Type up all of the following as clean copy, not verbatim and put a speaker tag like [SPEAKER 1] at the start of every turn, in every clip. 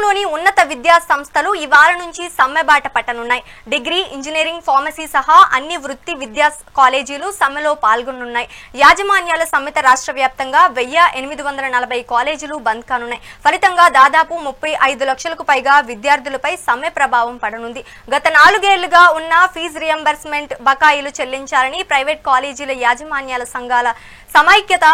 [SPEAKER 1] రాష్ట్రంలోని ఉన్నత విద్యా సంస్థలు ఈ వారం నుంచి సమ్మెబాట పట్టనున్నాయి. డిగ్రీ, ఇంజనీరింగ్, ఫార్మసీ సహా అన్ని వృత్తి విద్యా కాలేజీలు సమ్మెలో పాల్గొనున్నాయి. యాజమాన్యాల సమ్మెత రాష్ట్ర వ్యాప్తంగా 1840 కాలేజీలు బంద్ కానున్నాయి. ఫలితంగా దాదాపు 35 లక్షలకు పైగా విద్యార్థులపై సమ్మె ప్రభావం పడనుంది. గత 4 ఏళ్లుగా ఉన్న ఫీజు రియంబర్స్మెంట్ బకాయిలు చెల్లించాలని ప్రైవేట్ కాలేజీల యాజమాన్యాల సంఘాల సమైక్యత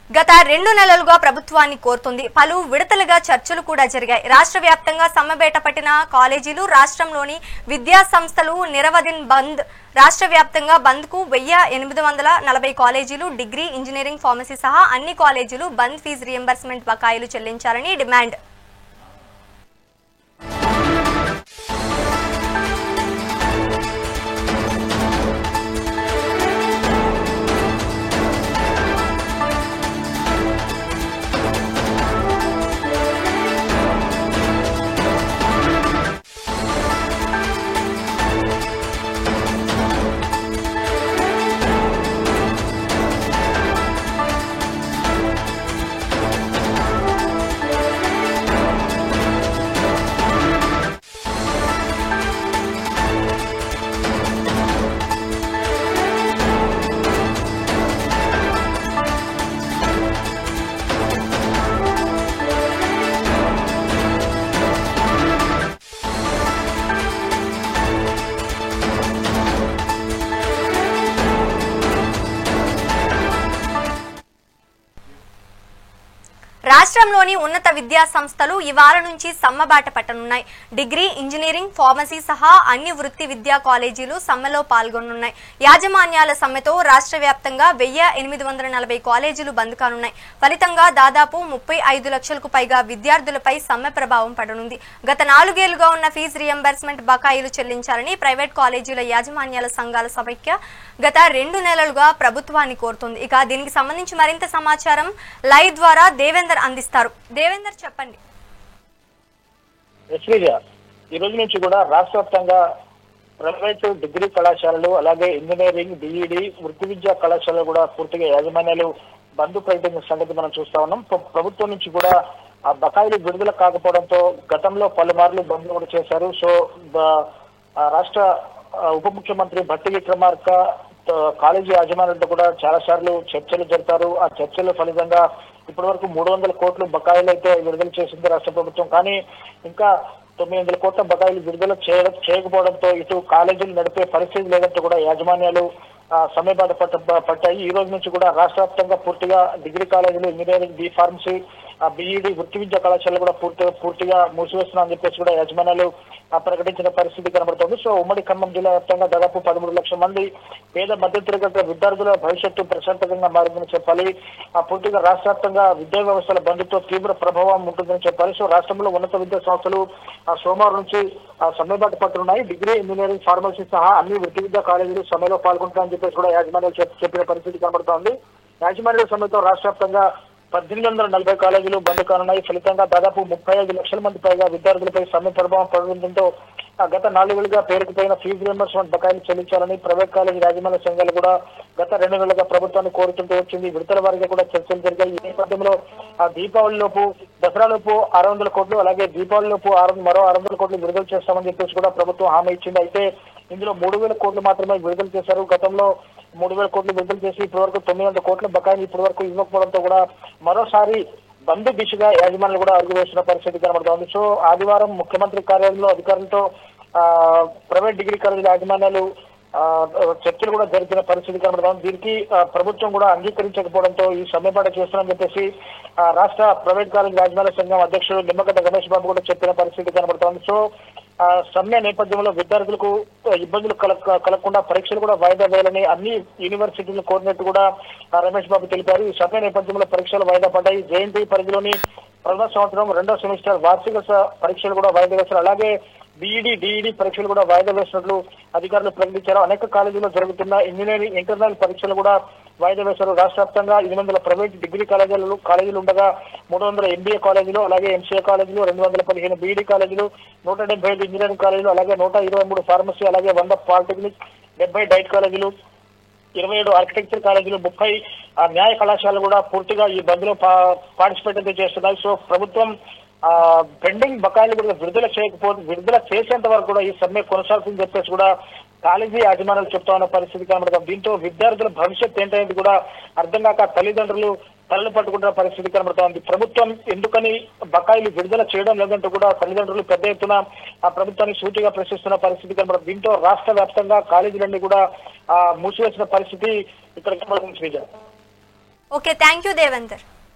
[SPEAKER 1] గత 2 నెలలుగా ప్రభుత్వాన్ని కోరుతుంది. పలు విడతలుగా చర్చలు కూడా జరిగాయి. రాష్ట్ర వ్యాప్తంగా సమ్మెబేట పట్టిన కాలేజీలు, రాష్ట్రంలోని విద్యా సంస్థలు నిరవధిక బంద్. రాష్ట్ర వ్యాప్తంగా బంద్ కు 1840 కాలేజీలు, డిగ్రీ, ఇంజనీరింగ్, ఫార్మసీ సహా అన్ని కాలేజీలు బంద్ ఫీజు రియంబర్స్మెంట్ బకాయిలు చెల్లించాలని డిమాండ్. రాష్ట్రంలోని ఉన్నత విద్యా సంస్థలు ఈ వారం నుంచి సమ్మెబాట పట్టనున్నాయి. డిగ్రీ, ఇంజనీరింగ్, ఫార్మసీ సహా అన్ని వృత్తి విద్యా కాలేజీలు సమ్మెలో పాల్గొనున్నాయి. యాజమాన్యాల సమ్మెతో రాష్ట్ర వ్యాప్తంగా 1840 కాలేజీలు బంద్ కానున్నాయి. ఫలితంగా దాదాపు 35 లక్షలకు పైగా విద్యార్థులపై సమ్మె ప్రభావం పడనుంది. గత 4 ఏళ్లుగా ఉన్న ఫీజు రియంబర్స్మెంట్ బకాయిలు చెల్లించాలని ప్రైవేట్ కాలేజీల యాజమాన్యాల సంఘాల సమైక్య గత 2 నెలలుగా ప్రభుత్వాన్ని కోరుతుంది. ఇక దీనికి సంబంధించి మరింత సమాచారం లైవ్ ద్వారా దేవేందర్ అందిస్తారు. దేవేందర్, చెప్పండి.
[SPEAKER 2] ఈ రోజు నుంచి కూడా రాష్ట్ర వ్యాప్తంగా ప్రైవేటు డిగ్రీ కళాశాలలు, అలాగే ఇంజనీరింగ్, డిఈడి, వృత్తి విద్యా కళాశాలలు కూడా పూర్తిగా యాజమాన్యాలు బంద్ ప్రకటించిన సంగతి మనం చూస్తా ఉన్నాం. ప్రభుత్వం నుంచి కూడా ఆ బకాయిలు విడుదల కాకపోవడంతో గతంలో పలుమార్లు బంద్ కూడా చేశారు. సో రాష్ట్ర ఉప ముఖ్యమంత్రి భట్టి విక్రమార్క కాలేజీ యాజమాన్యాలతో కూడా చాలా సార్లు చర్చలు జరిపారు. ఆ చర్చల ఫలితంగా ఇప్పటి వరకు 300 కోట్లు బకాయిలు అయితే విడుదల చేసింది రాష్ట్ర ప్రభుత్వం. కానీ ఇంకా 900 కోట్ల బకాయిలు విడుదల చేయకపోవడంతో ఇటు కాలేజీలు నడిపే పరిస్థితి లేదంటూ కూడా యాజమాన్యాలు సమ్మెబాట పట్టాయి. ఈ రోజు నుంచి కూడా రాష్ట్ర వ్యాప్తంగా పూర్తిగా డిగ్రీ కాలేజీలు, ఇంజనీరింగ్, బి ఫార్మసీ, బిఈడి, వృత్తి విద్యా కళాశాలలు కూడా పూర్తిగా మూసివేస్తున్నామని చెప్పేసి కూడా యాజమాన్యాలు ప్రకటించిన పరిస్థితి కనబడుతోంది. సో ఉమ్మడి ఖమ్మం జిల్లా వ్యాప్తంగా దాదాపు 13 లక్షల మంది పేద మధ్యతరగతి విద్యార్థుల భవిష్యత్తు ప్రశాంతంగా మారిందని చెప్పాలి. పూర్తిగా రాష్ట్ర వ్యాప్తంగా విద్యా వ్యవస్థల బంద్తో తీవ్ర ప్రభావం ఉంటుందని చెప్పాలి. సో రాష్ట్రంలో ఉన్నత విద్యా సంస్థలు సోమవారం నుంచి సమ్మెబాట పట్టున్నాయి. డిగ్రీ, ఇంజనీరింగ్, ఫార్మసీ సహా అన్ని వృత్తి విద్యా కాలేజీలు సమ్మెలో పాల్గొంటారని చెప్పేసి కూడా యాజమాన్యాలు చెప్పిన పరిస్థితి కనబడుతోంది. యాజమాన్యాల సమ్మెతో రాష్ట్ర వ్యాప్తంగా 1840 కాలేజీలు బంద్ కానున్నాయి. ఫలితంగా దాదాపు 35 లక్షల మంది పైగా విద్యార్థులపై సమ్మె ప్రభావం పడడంతో గత 4 ఏళ్లుగా పేరుకుపోయిన ఫీజు రియంబర్స్మెంట్ బకాయిలు చెల్లించాలని ప్రైవేట్ కాలేజీ యాజమాన్య సంఘాలు కూడా గత 2 నెలలుగా ప్రభుత్వాన్ని కోరుతుంటూ వచ్చింది. విడతల వారీగా కూడా చర్చలు జరిగాయి. ఈ నేపథ్యంలో దీపావళిలోపు, దసరాలోపు 600 కోట్లు, అలాగే దీపావళిలోపు మరో 600 కోట్లు విడుదల చేస్తామని చెప్పేసి కూడా ప్రభుత్వం హామీ ఇచ్చింది. అయితే ఇందులో 3000 కోట్లు మాత్రమే విడుదల చేశారు. గతంలో 3000 కోట్లు విడుదల చేసి ఇప్పటి వరకు 900 కోట్ల బకాయిలు ఇప్పటి వరకు ఇవ్వకపోవడంతో కూడా మరోసారి బంద్ దిశగా యాజమాన్యాలు కూడా అడుగు వేసిన పరిస్థితి కనబడుతోంది. సో ఆదివారం ముఖ్యమంత్రి కార్యాలయంలో అధికారులతో ప్రైవేట్ డిగ్రీ కాలేజీల యాజమాన్యాలు చర్చలు కూడా జరిపిన పరిస్థితి కనబడుతోంది. దీనికి ప్రభుత్వం కూడా అంగీకరించకపోవడంతో ఈ సమ్మెబాట చేస్తున్నారని చెప్పేసి రాష్ట్ర ప్రైవేట్ కాలేజీ యాజమాన్య సంఘం అధ్యక్షుడు నిమ్మగడ్డ గణేష్ బాబు కూడా చెప్పిన పరిస్థితి కనబడుతోంది. సో సమ్మె నేపథ్యంలో విద్యార్థులకు ఇబ్బందులు కలగకుండా పరీక్షలు కూడా వాయిదా వేయాలని అన్ని యూనివర్సిటీలు కోరినట్టు కూడా రమేష్ బాబు తెలిపారు. ఈ సమ్మె నేపథ్యంలో పరీక్షలు వాయిదా పడ్డాయి. జేఎన్టీ పరిధిలోని 2వ సంవత్సరం 2వ సెమిస్టర్ వార్షిక పరీక్షలు కూడా వాయిదా వేశారు. అలాగే బిఈడి, డిఈడి పరీక్షలు కూడా వాయిదా వేసినట్లు అధికారులు ప్రకటించారు. అనేక కాలేజీల్లో జరుగుతున్న ఇంజనీరింగ్ ఇంటర్నల్ పరీక్షలు కూడా వాయిదా వేశారు. రాష్ట్ర వ్యాప్తంగా 800 ప్రైవేట్ డిగ్రీ కాలేజీలు ఉండగా 300 ఎంబీఏ కాలేజీలు, అలాగే ఎంసీఏ కాలేజీలు, 215 బీఈడి కాలేజీలు, 175 ఇంజనీరింగ్ కాలేజీలు, అలాగే 123 ఫార్మసీ, అలాగే 100 పాలిటెక్నిక్, 70 డైట్ కాలేజీలు, 27 ఆర్కిటెక్చర్ కాలేజీలు, 30 న్యాయ కళాశాలలు కూడా పూర్తిగా ఈ బంద్ లో పార్టిసిపేట్ అయితే చేస్తున్నాయి. సో ప్రభుత్వం పెండింగ్ బకాయిలు కూడా విడుదల చేసేంత వరకు కూడా ఈ సమ్మె కొనసాగుతుందని చెప్పేసి కూడా కాలేజీ యాజమాన్యాలు చెప్తా ఉన్న పరిస్థితి కనబడుతుంది. దీంతో విద్యార్థుల భవిష్యత్ ఏంటనేది కూడా అర్థం కాక తల్లిదండ్రులు తలలు పట్టుకుంటున్న పరిస్థితి కనబడుతోంది. ప్రభుత్వం ఎందుకని బకాయిలు విడుదల చేయడం లేదంటూ కూడా తల్లిదండ్రులు పెద్ద ఎత్తున ఆ ప్రభుత్వాన్ని సూటిగా ప్రశ్నిస్తున్న పరిస్థితి కనబడుతుంది. దీంతో రాష్ట్ర వ్యాప్తంగా కాలేజీలన్నీ కూడా మూసివేసిన పరిస్థితి ఇక్కడ కనబడుతుంది.
[SPEAKER 1] Okay, thank you Devender.